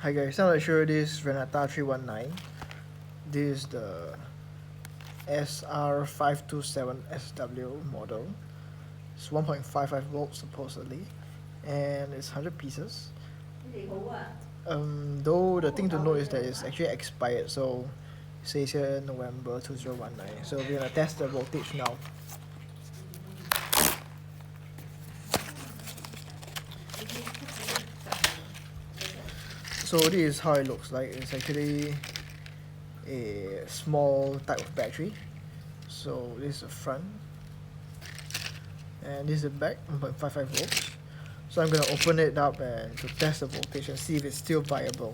Hi guys, I'm going to show you this Renata 319. This is the SR527SW model. It's 1.55 volts supposedly, and it's 100 pieces. Though the thing to note is that it's actually expired, so it says here November 2019. So we're gonna test the voltage now. So this is how it looks like. It's actually a small type of battery. So this is the front, and this is the back, 1.55 volts. So I'm gonna open it up and to test the voltage and see if it's still viable.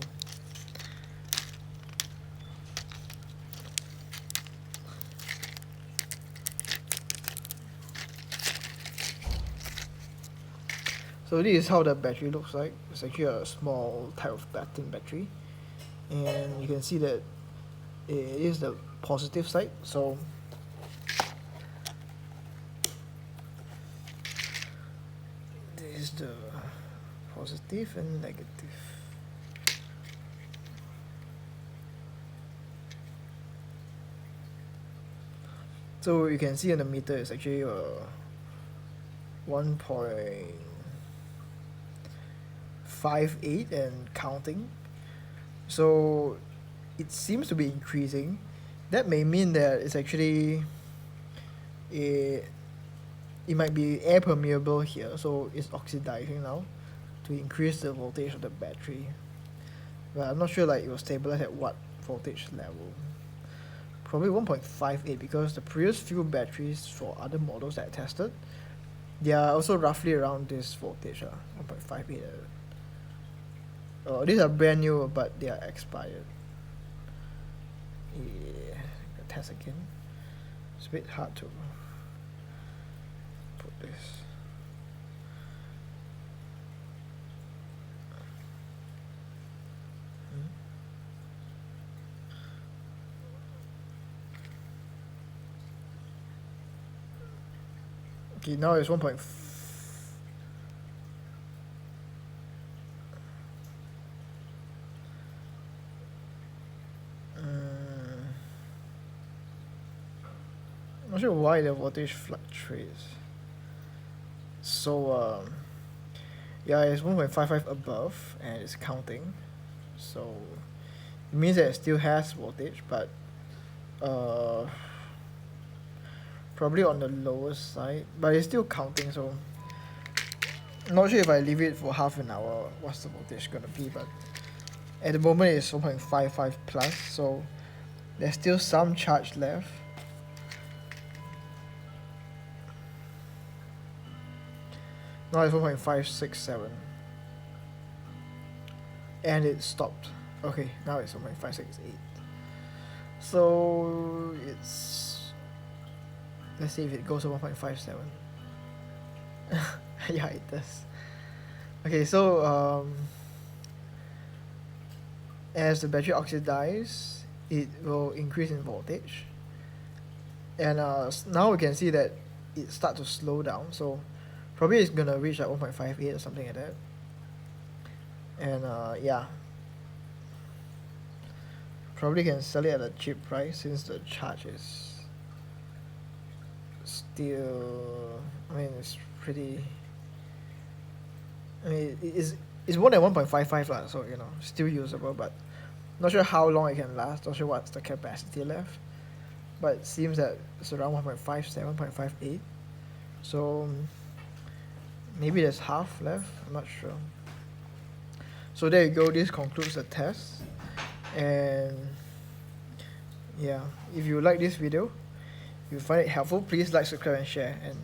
So this is how the battery looks like. It's actually a small type of battery, and you can see that it is the positive side. So this is the positive and negative. So you can see on the meter it's actually 1.58 and counting. So it seems to be increasing. That may mean that it's actually it might be air permeable here, so it's oxidizing now to increase the voltage of the battery. But I'm not sure like it will stabilize at what voltage level. Probably 1.58, because the previous few batteries for other models that I tested, they are also roughly around this voltage, 1.58. These are brand new, but they are expired. Yeah, test again. It's a bit hard to put this. Okay, now it's 1. Not sure why the voltage fluctuates. So yeah, it's 1.55 above and it's counting. So it means that it still has voltage, but probably on the lower side, but it's still counting. So I'm not sure if I leave it for half an hour what's the voltage gonna be, but at the moment it's 1.55 plus, so there's still some charge left. Now it's 1.567 and it stopped. Okay, now it's 1.568. So it's, let's see if it goes to 1.57. Yeah, it does. Okay, so as the battery oxidizes, it will increase in voltage, and now we can see that it starts to slow down. So probably it's gonna reach like 1.58 or something like that. And yeah, probably can sell it at a cheap price since the charge is still, I mean, it's pretty, I mean, it's more than 1.55 lah, so you know, still usable, but not sure how long it can last, not sure what's the capacity left, but it seems that it's around 1.57, 1.58, so maybe there's half left, I'm not sure. So there you go, this concludes the test. And yeah, if you like this video, if you find it helpful, please like, subscribe and share, and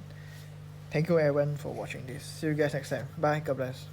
thank you everyone for watching this. See you guys next time. Bye, God bless.